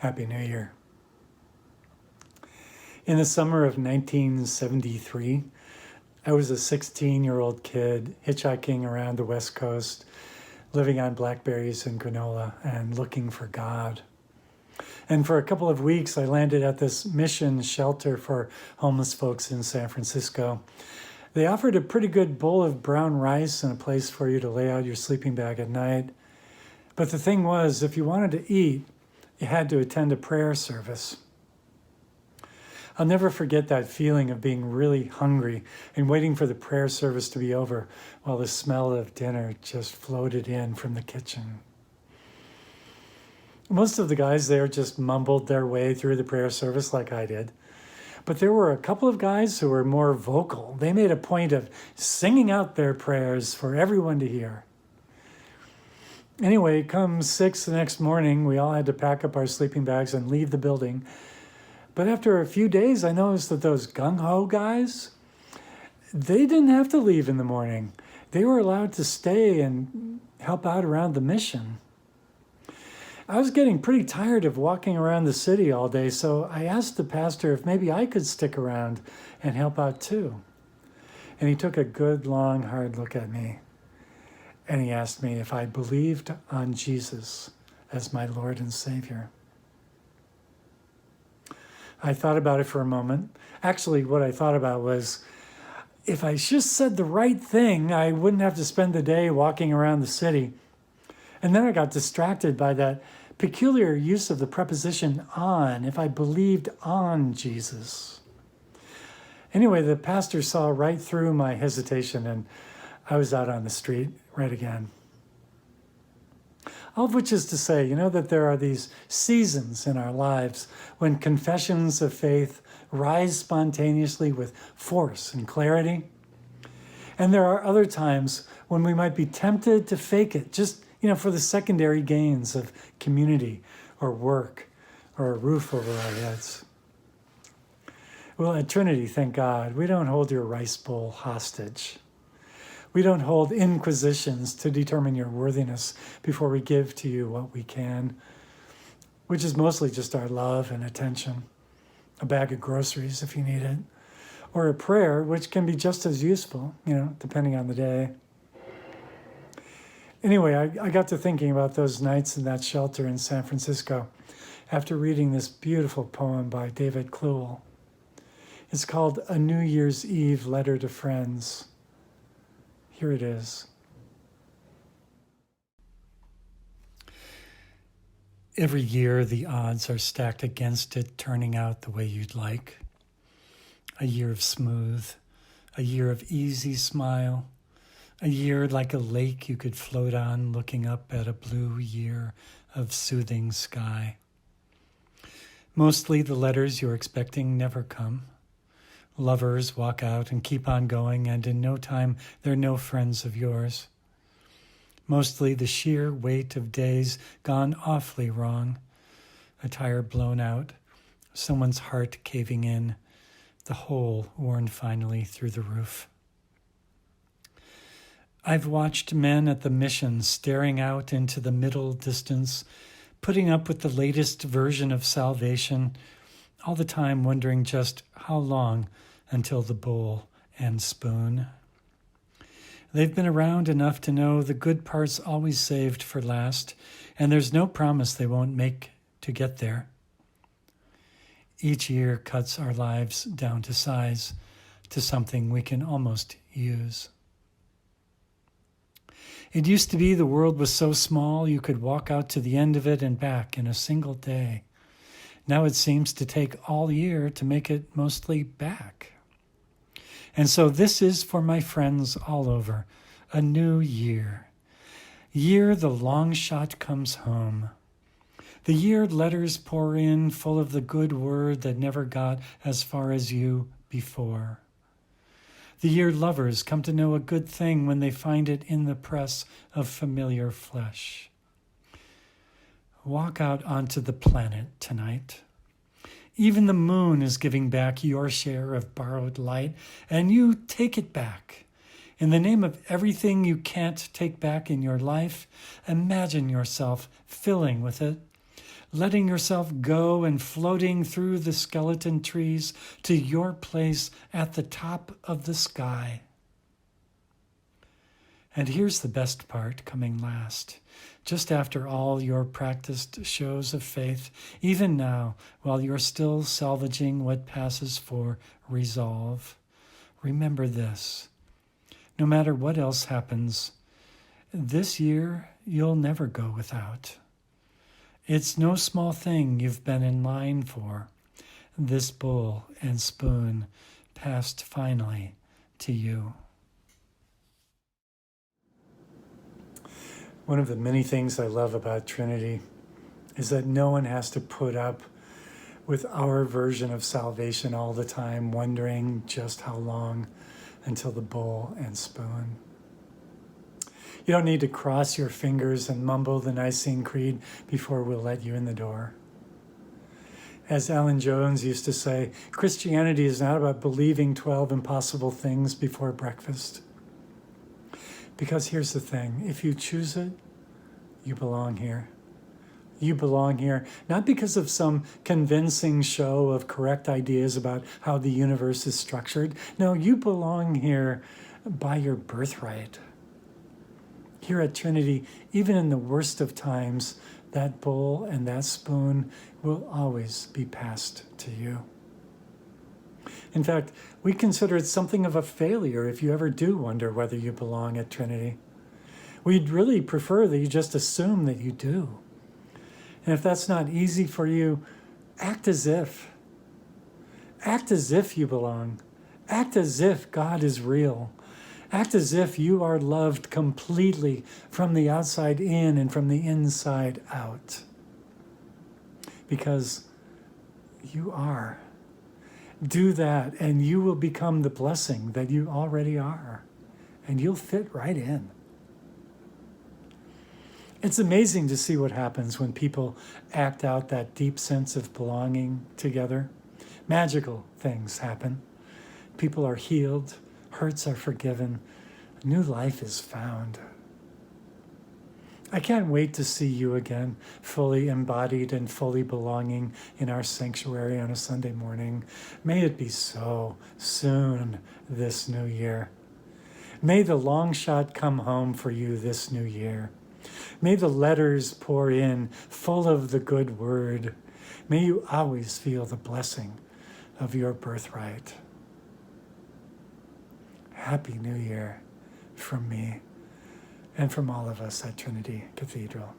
Happy New Year. In the summer of 1973, I was a 16-year-old kid hitchhiking around the West Coast, living on blackberries and granola and looking for God. And for a couple of weeks, I landed at this mission shelter for homeless folks in San Francisco. They offered a pretty good bowl of brown rice and a place for you to lay out your sleeping bag at night. But the thing was, if you wanted to eat, you had to attend a prayer service. I'll never forget that feeling of being really hungry and waiting for the prayer service to be over while the smell of dinner just floated in from the kitchen. Most of the guys there just mumbled their way through the prayer service like I did. But there were a couple of guys who were more vocal. They made a point of singing out their prayers for everyone to hear. Anyway, come 6 the next morning, we all had to pack up our sleeping bags and leave the building. But after a few days, I noticed that those gung-ho guys, they didn't have to leave in the morning. They were allowed to stay and help out around the mission. I was getting pretty tired of walking around the city all day, so I asked the pastor if maybe I could stick around and help out too. And he took a good, long, hard look at me. And he asked me if I believed on Jesus as my Lord and Savior. I thought about it for a moment. Actually, what I thought about was, if I just said the right thing, I wouldn't have to spend the day walking around the city. And then I got distracted by that peculiar use of the preposition on, if I believed on Jesus. Anyway, the pastor saw right through my hesitation, and I was out on the street right again. All of which is to say, that there are these seasons in our lives when confessions of faith rise spontaneously with force and clarity. And there are other times when we might be tempted to fake it, just, for the secondary gains of community or work or a roof over our heads. Well, at Trinity, thank God, we don't hold your rice bowl hostage. We don't hold inquisitions to determine your worthiness before we give to you what we can, which is mostly just our love and attention, a bag of groceries if you need it, or a prayer, which can be just as useful, depending on the day. Anyway, I got to thinking about those nights in that shelter in San Francisco after reading this beautiful poem by David Kluwel. It's called A New Year's Eve Letter to Friends. Here it is. Every year, the odds are stacked against it turning out the way you'd like. A year of smooth, a year of easy smile, a year like a lake you could float on looking up at a blue year of soothing sky. Mostly the letters you're expecting never come. Lovers walk out and keep on going, and in no time they're no friends of yours. Mostly the sheer weight of days gone awfully wrong. A tire blown out, someone's heart caving in, the hole worn finally through the roof. I've watched men at the mission staring out into the middle distance, putting up with the latest version of salvation, all the time wondering just how long until the bowl and spoon. They've been around enough to know the good part's always saved for last, and there's no promise they won't make to get there. Each year cuts our lives down to size, to something we can almost use. It used to be the world was so small you could walk out to the end of it and back in a single day. Now it seems to take all year to make it mostly back. And so this is for my friends all over, a new year. Year the long shot comes home. The year letters pour in full of the good word that never got as far as you before. The year lovers come to know a good thing when they find it in the press of familiar flesh. Walk out onto the planet tonight. Even the moon is giving back your share of borrowed light, and you take it back. In the name of everything you can't take back in your life, imagine yourself filling with it. letting yourself go and floating through the skeleton trees to your place at the top of the sky. And here's the best part coming last. Just after all your practiced shows of faith, even now, while you're still salvaging what passes for resolve, remember this. No matter what else happens, this year you'll never go without. It's no small thing you've been in line for. This bowl and spoon passed finally to you. One of the many things I love about Trinity is that no one has to put up with our version of salvation all the time, wondering just how long until the bowl and spoon. You don't need to cross your fingers and mumble the Nicene Creed before we'll let you in the door. As Alan Jones used to say, Christianity is not about believing 12 impossible things before breakfast. Because here's the thing, if you choose it, you belong here. You belong here, not because of some convincing show of correct ideas about how the universe is structured. No, you belong here by your birthright. Here at Trinity, even in the worst of times, that bowl and that spoon will always be passed to you. In fact, we consider it something of a failure if you ever do wonder whether you belong at Trinity. We'd really prefer that you just assume that you do. And if that's not easy for you, act as if. Act as if you belong. Act as if God is real. Act as if you are loved completely from the outside in and from the inside out. Because you are. Do that and you will become the blessing that you already are. And you'll fit right in. It's amazing to see what happens when people act out that deep sense of belonging together. Magical things happen. People are healed, hurts are forgiven, new life is found. I can't wait to see you again, fully embodied and fully belonging in our sanctuary on a Sunday morning. May it be so soon this new year. May the long shot come home for you this new year. May the letters pour in full of the good word. May you always feel the blessing of your birthright. Happy New Year from me and from all of us at Trinity Cathedral.